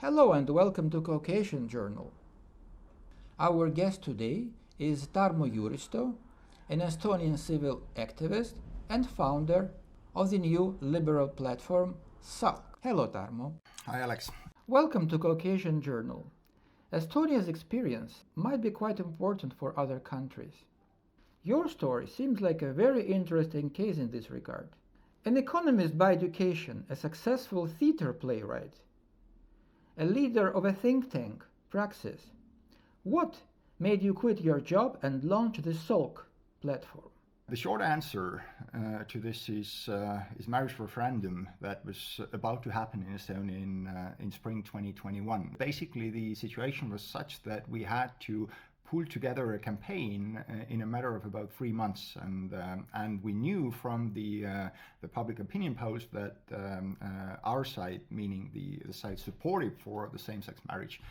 Hello and welcome to Caucasian Journal. Our guest today is Tarmo JÜRISTO, an Estonian civil activist and founder of the new liberal platform SALK. Hello, Tarmo. Hi, Alex. Welcome to Caucasian Journal. Estonia's experience might be quite important for other countries. Your story seems like a very interesting case in this regard. An economist by education, a successful theater playwright, a leader of a think tank, Praxis. What made you quit your job and launch the SALK platform? The short answer to this is marriage referendum that was about to happen in Estonia in spring 2021. Basically, the situation was such that we had to pull together a campaign in a matter of about 3 months, and we knew from the public opinion polls that our side, meaning the side supportive for the same-sex marriage,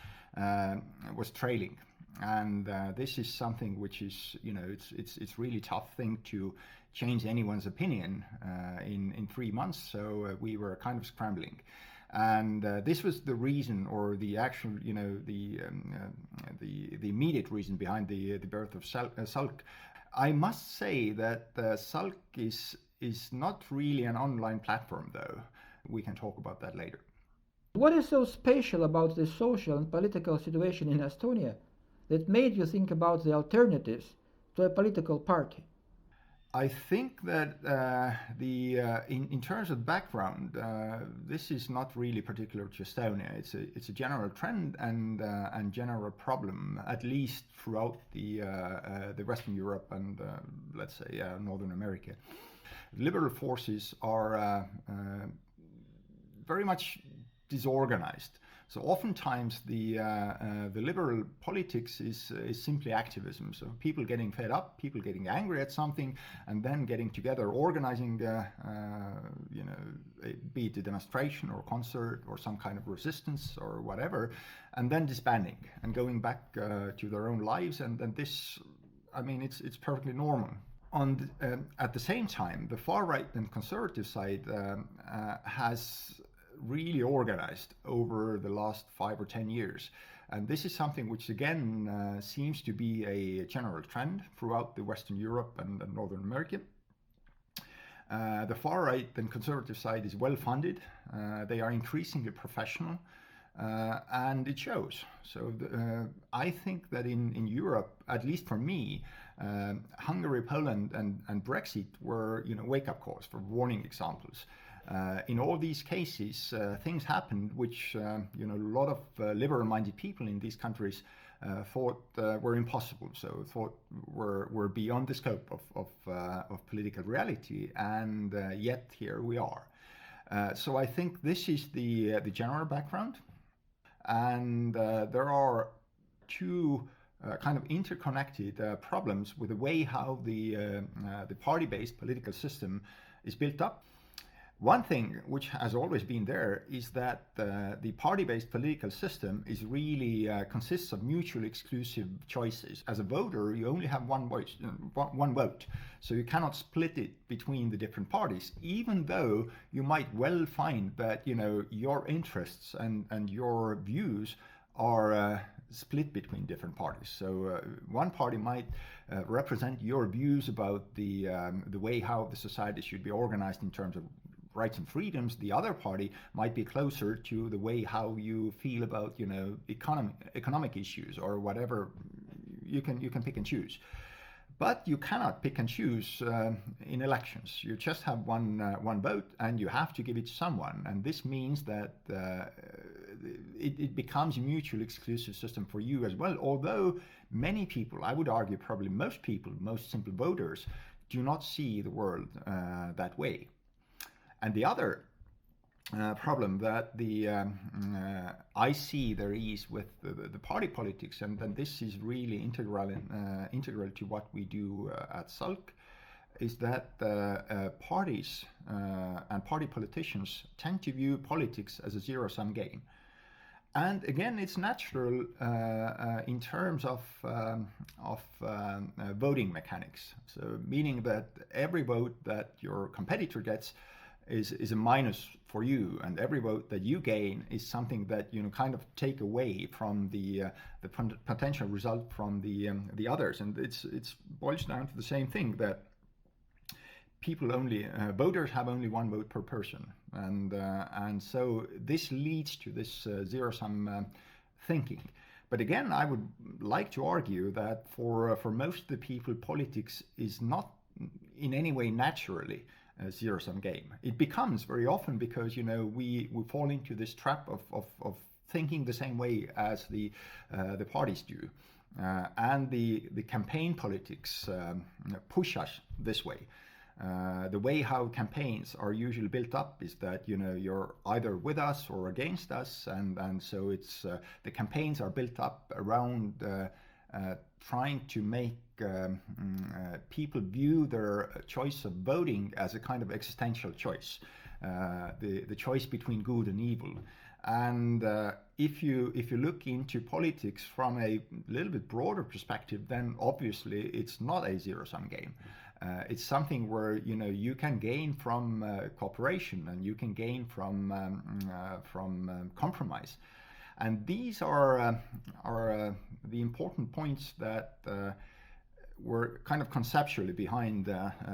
was trailing. And this is something which is, it's really tough thing to change anyone's opinion in 3 months. So we were kind of scrambling. And this was the reason, or the actual, the immediate reason behind the birth of SALK. I must say that SALK is not really an online platform, though. We can talk about that later. What is so special about the social and political situation in Estonia that made you think about the alternatives to a political party? I think that in terms of background, this is not really particular to Estonia. It's a general trend and general problem, at least throughout the Western Europe and let's say Northern America. Liberal forces are very much disorganized. So oftentimes the liberal politics is simply activism. So people getting fed up, people getting angry at something, and then getting together, organizing, be it a demonstration or concert or some kind of resistance or whatever, and then disbanding and going back to their own lives. And this, it's perfectly normal. At the same time, the far right and conservative side has really organized over the last 5 or 10 years. And this is something which again seems to be a general trend throughout the Western Europe and Northern America. The far right and conservative side is well funded. They are increasingly professional, and it shows. So I think that in Europe, at least for me, Hungary, Poland and Brexit were wake-up calls, for warning examples. In all these cases, things happened which a lot of liberal-minded people in these countries thought were impossible. So thought were beyond the scope of political reality, and yet here we are. So I think this is the general background, and there are two kind of interconnected problems with the way how the party-based political system is built up. One thing which has always been there is that the party-based political system is really consists of mutually exclusive choices. As a voter, you only have one vote, so you cannot split it between the different parties, even though you might well find that your interests and your views are split between different parties. So one party might represent your views about the way how the society should be organized in terms of rights and freedoms. The other party might be closer to the way how you feel about economic issues or whatever. You can pick and choose, but you cannot pick and choose in elections. You just have one vote, and you have to give it to someone. And this means that it becomes a mutually exclusive system for you as well. Although many people, I would argue probably most people, most simple voters, do not see the world that way. And the other problem that I see there is with the party politics, and this is really integral to what we do at SALK, is that parties and party politicians tend to view politics as a zero-sum game. And again, it's natural in terms of voting mechanics. So meaning that every vote that your competitor gets is a minus for you, and every vote that you gain is something that kind of take away from the potential result from the others. And it's boils down to the same thing, that voters have only one vote per person, and so this leads to this zero-sum thinking. But again, I would like to argue that for most of the people, politics is not in any way naturally a zero-sum game. It becomes very often because we fall into this trap of thinking the same way as the parties do, and the campaign politics push us this way. The way how campaigns are usually built up is that you're either with us or against us, and so it's the campaigns are built up around trying to make people view their choice of voting as a kind of existential choice, the choice between good and evil. And if you look into politics from a little bit broader perspective, then obviously it's not a zero-sum game. It's something where you can gain from cooperation, and you can gain from compromise. And these are the important points that were kind of conceptually behind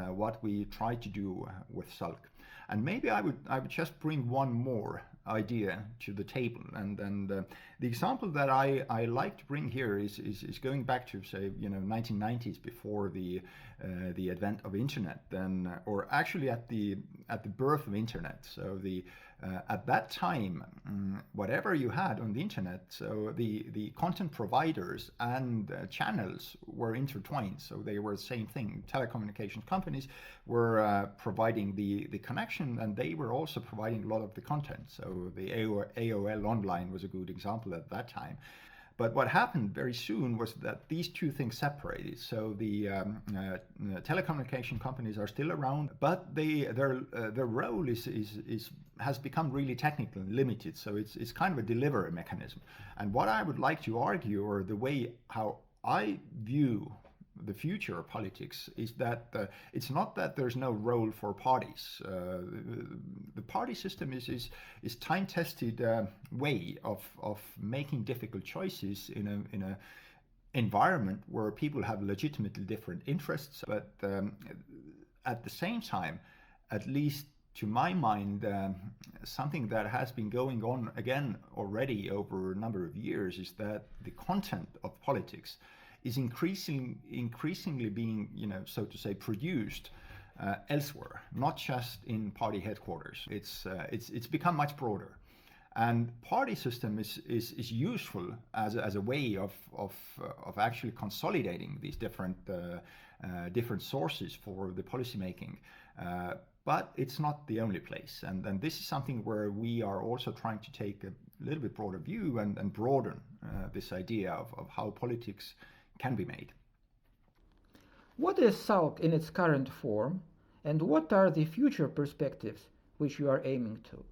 what we try to do with SALK. And maybe I would just bring one more idea to the table. And the example that I like to bring here is going back to, say, 1990s, before the advent of internet, or actually at the birth of internet. So at that time, whatever you had on the internet, so the content providers and channels were intertwined. So they were the same thing. Telecommunications companies were providing the connection, and they were also providing a lot of the content. So the AOL Online was a good example at that time. But what happened very soon was that these two things separated. So the telecommunication companies are still around, but their role has become really technical and limited. So it's kind of a delivery mechanism. And what I would like to argue, or the way how I view the future of politics, is that it's not that there's no role for parties. The party system is time-tested way of making difficult choices in a environment where people have legitimately different interests. But at the same time, at least to my mind, something that has been going on again already over a number of years is that the content of politics is increasingly being, so to say, produced elsewhere, not just in party headquarters. It's become much broader, and party system is useful as a way of actually consolidating these different sources for the policy making. But it's not the only place, and this is something where we are also trying to take a little bit broader view and broaden this idea of how politics can be made. What is SALK in its current form, and what are the future perspectives which you are aiming to?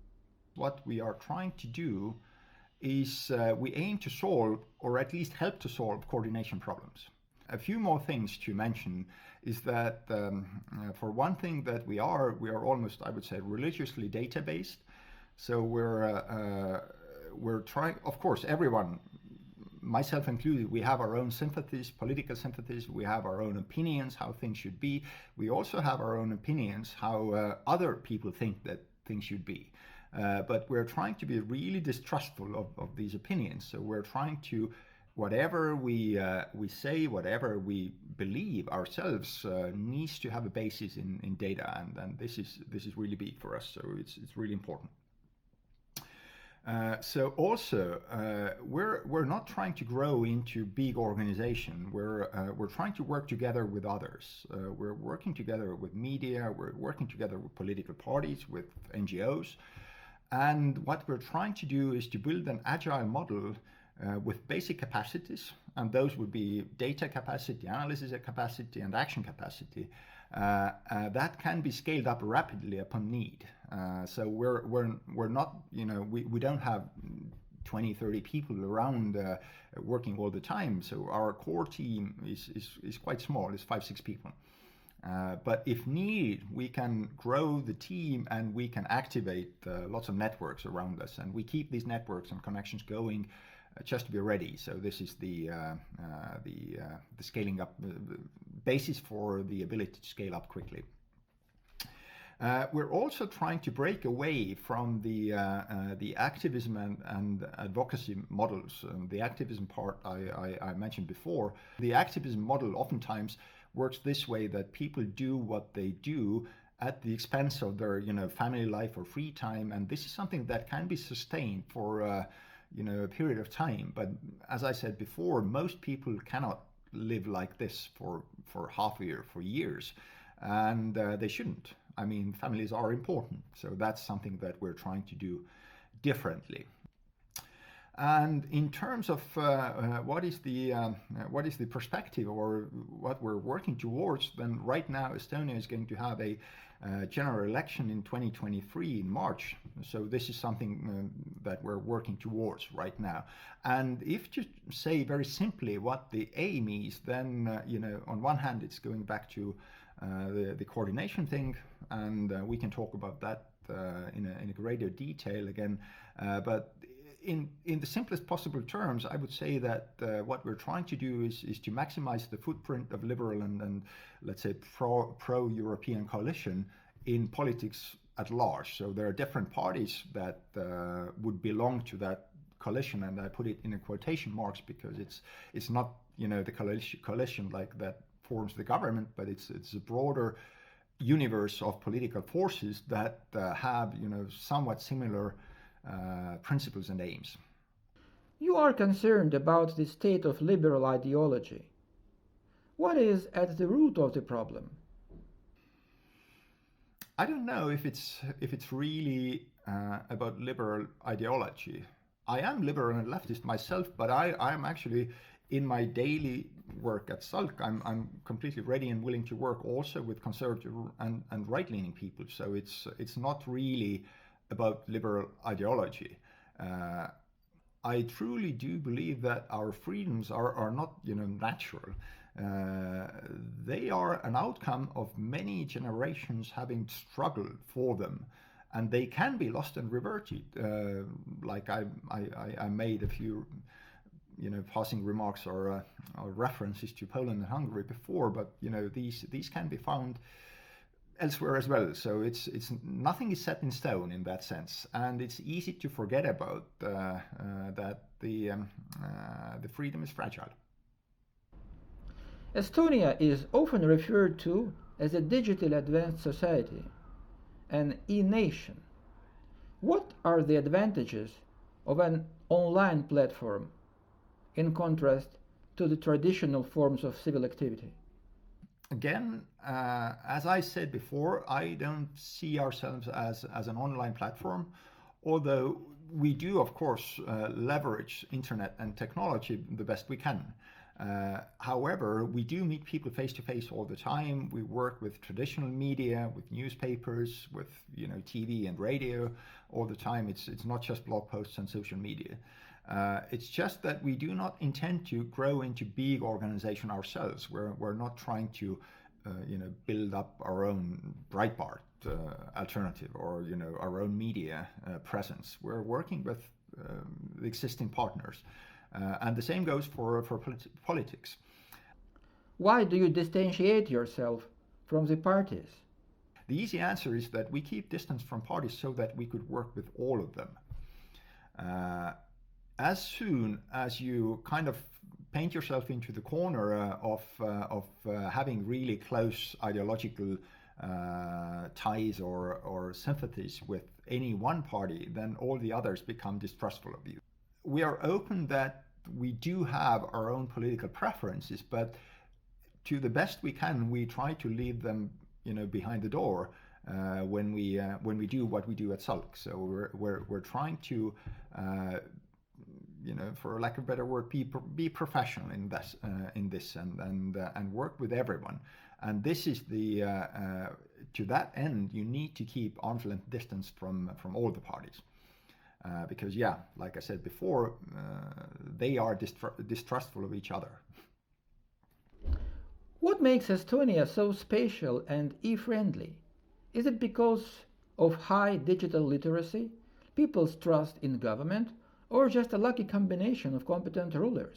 What we are trying to do is we aim to solve, or at least help to solve, coordination problems. A few more things to mention is that for one thing, that we are almost, I would say, religiously data-based. So we're trying, of course, everyone, myself included, we have our own sympathies, political sympathies, we have our own opinions how things should be. We also have our own opinions how other people think that things should be. But we're trying to be really distrustful of these opinions. So we're trying to, whatever we say, whatever we believe ourselves needs to have a basis in data, and this is really big for us. So it's really important. So also, we're not trying to grow into big organization. We're trying to work together with others. We're working together with media. We're working together with political parties, with NGOs, and what we're trying to do is to build an agile model with basic capacities, and those would be data capacity, analysis capacity, and action capacity. That can be scaled up rapidly upon need. So we're not, we don't have 20, 30 people around working all the time. So our core team is quite small, it's 5-6 people. But if needed, we can grow the team and we can activate lots of networks around us, and we keep these networks and connections going just to be ready. So this is the scaling up basis for the ability to scale up quickly. We're also trying to break away from the activism and advocacy models. The activism part I mentioned before. The activism model oftentimes works this way, that people do what they do at the expense of their family life or free time, and this is something that can be sustained for a period of time. But as I said before, most people cannot live like this for half a year, for years, and they shouldn't. I mean, families are important, so that's something that we're trying to do differently. And in terms of what is the perspective or what we're working towards, then right now Estonia is going to have a general election in 2023 in March. So this is something that we're working towards right now. And if you say very simply what the aim is, then on one hand it's going back to the coordination thing, and we can talk about that in a greater detail again. But in the simplest possible terms, I would say that what we're trying to do is to maximize the footprint of liberal and let's say pro-European coalition in politics at large. So there are different parties that would belong to that coalition, and I put it in quotation marks because it's not the coalition like that forms the government, but it's a broader universe of political forces that have somewhat similar principles and aims. You are concerned about the state of liberal ideology. What is at the root of the problem? I don't know if it's really about liberal ideology. I am liberal and leftist myself, but I am actually, in my daily work at SALK, I'm completely ready and willing to work also with conservative and right-leaning people. So it's not really about liberal ideology. I truly do believe that our freedoms are not natural. They are an outcome of many generations having struggled for them, and they can be lost and reverted. Like I made a few passing remarks or references to Poland and Hungary before, but these can be found elsewhere as well. So it's nothing is set in stone in that sense, and it's easy to forget about that the freedom is fragile. Estonia is often referred to as a digital advanced society, an e-nation. What are the advantages of an online platform in contrast to the traditional forms of civil activity? Again, as I said before, I don't see ourselves as an online platform, although we do, of course, leverage internet and technology the best we can. However, we do meet people face to face all the time. We work with traditional media, with newspapers, with TV and radio all the time. It's not just blog posts and social media. It's just that we do not intend to grow into big organization ourselves. We're not trying to build up our own Breitbart alternative or our own media presence. We're working with the existing partners. And the same goes for politics. Why do you distantiate yourself from the parties? The easy answer is that we keep distance from parties so that we could work with all of them. As soon as you kind of paint yourself into the corner of having really close ideological ties or sympathies with any one party, then all the others become distrustful of you. We are open that we do have our own political preferences, but to the best we can, we try to leave them, behind the door when we do what we do at SALK. So we're trying to, for lack of a better word, be professional in this and work with everyone. And this is to that end, you need to keep arm's length distance from all the parties. Because, like I said before, they are distrustful of each other. What What makes Estonia so special and e-friendly? Is it because of high digital literacy, people's trust in government, or just a lucky combination of competent rulers?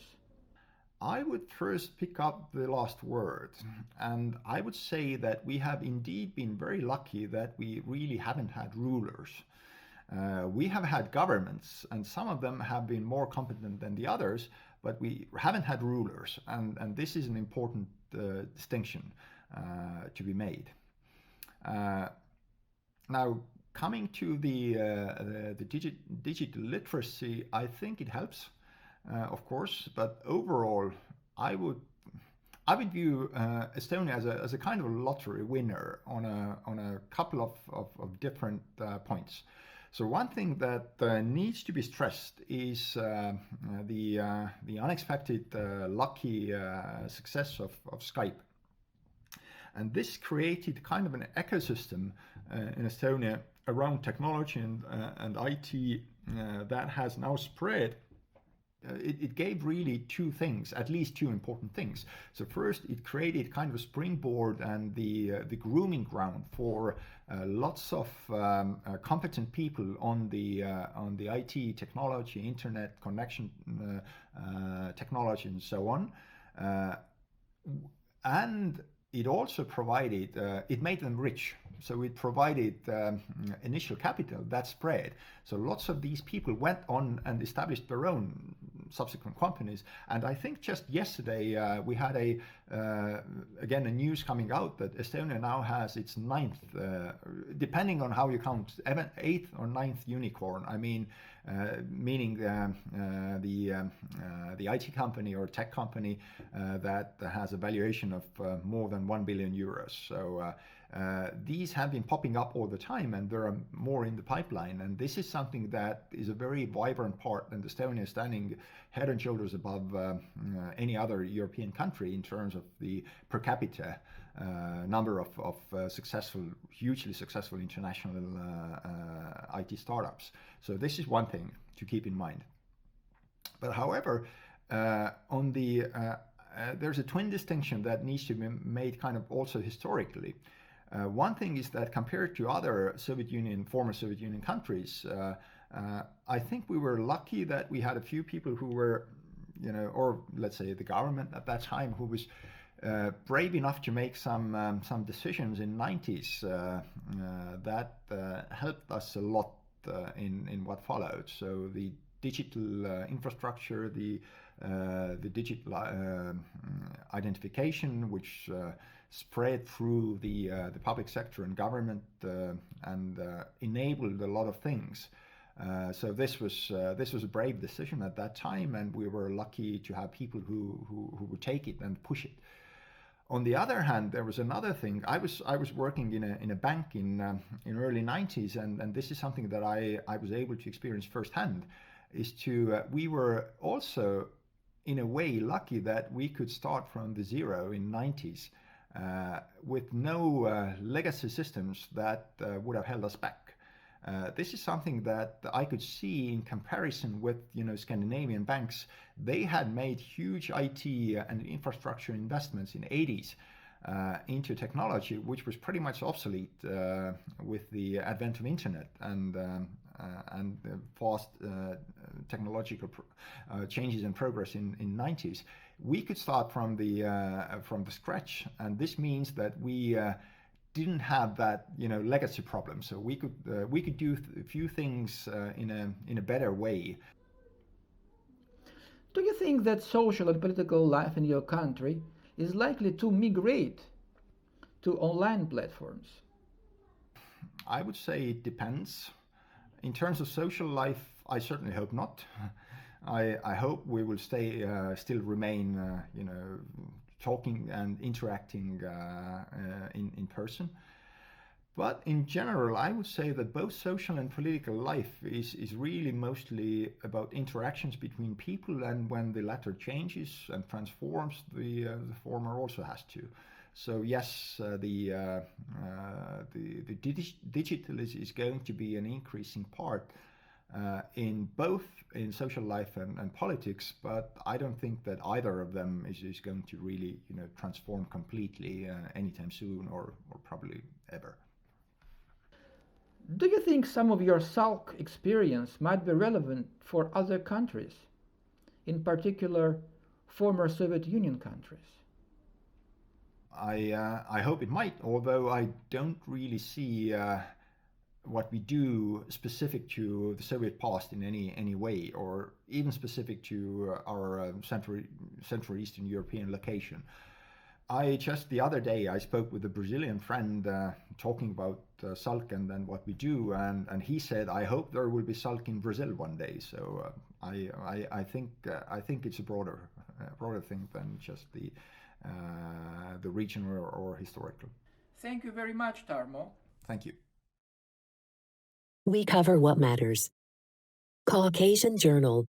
I would first pick up the last word, and I would say that we have indeed been very lucky that we really haven't had rulers. We have had governments, and some of them have been more competent than the others, but we haven't had rulers, and this is an important distinction to be made. Now, coming to the digital literacy, I think it helps, of course, but overall, I would view Estonia as a kind of a lottery winner on a couple of different points. So one thing that needs to be stressed is the unexpected lucky success of Skype. And this created kind of an ecosystem in Estonia around technology and IT that has now spread. It gave really two things, at least two important things. So first, it created kind of a springboard and the grooming ground for lots of competent people on the IT technology, internet connection technology, and so on. And it also provided, it made them rich. So it provided initial capital that spread. So lots of these people went on and established their own subsequent companies. And I think just yesterday we had again a news coming out that Estonia now has its ninth, depending on how you count, eighth or ninth unicorn. I mean, meaning the IT company or tech company that has a valuation of more than 1 billion euros. So these have been popping up all the time, and there are more in the pipeline. And this is something that is a very vibrant part, and Estonia is standing head and shoulders above any other European country in terms of the per capita number of successful, hugely successful international IT startups. So this is one thing to keep in mind. But however, on the there's a twin distinction that needs to be made kind of also historically. One thing is that compared to other former Soviet Union countries, I think we were lucky that we had a few people who were, or let's say the government at that time, who was brave enough to make some decisions in '90s that helped us a lot in what followed. So the digital infrastructure, the digital identification, which spread through the public sector and government and enabled a lot of things. So this was a brave decision at that time, and we were lucky to have people who would take it and push it. On the other hand, there was another thing. I was working in a bank in early '90s, and this is something that I was able to experience firsthand. We were also in a way lucky that we could start from the zero in '90s with no legacy systems that would have held us back. This is something that I could see in comparison with Scandinavian banks. They had made huge IT and infrastructure investments in '80s into technology, which was pretty much obsolete with the advent of internet and fast technological changes and progress in '90s. We could start from the scratch, and this means that we didn't have that legacy problem. So we could do a few things in a better way. Do you think that social and political life in your country is likely to migrate to online platforms? I would say it depends. In terms of social life, I certainly hope not. I hope we will still remain, talking and interacting in person. But in general, I would say that both social and political life is really mostly about interactions between people, and when the latter changes and transforms, the former also has to. So yes, the digital is going to be an increasing part in both in social life and politics, but I don't think that either of them is going to really transform completely anytime soon or probably ever. Do you think some of your SALK experience might be relevant for other countries, in particular former Soviet Union countries? I hope it might, although I don't really see what we do specific to the Soviet past in any way, or even specific to our Central Eastern European location. I just the other day I spoke with a Brazilian friend talking about SALK and then what we do, and he said, I hope there will be SALK in Brazil one day. So I think it's a broader thing than just the regional or historical. Thank you very much, Tarmo. Thank you. We cover what matters. Caucasian Journal.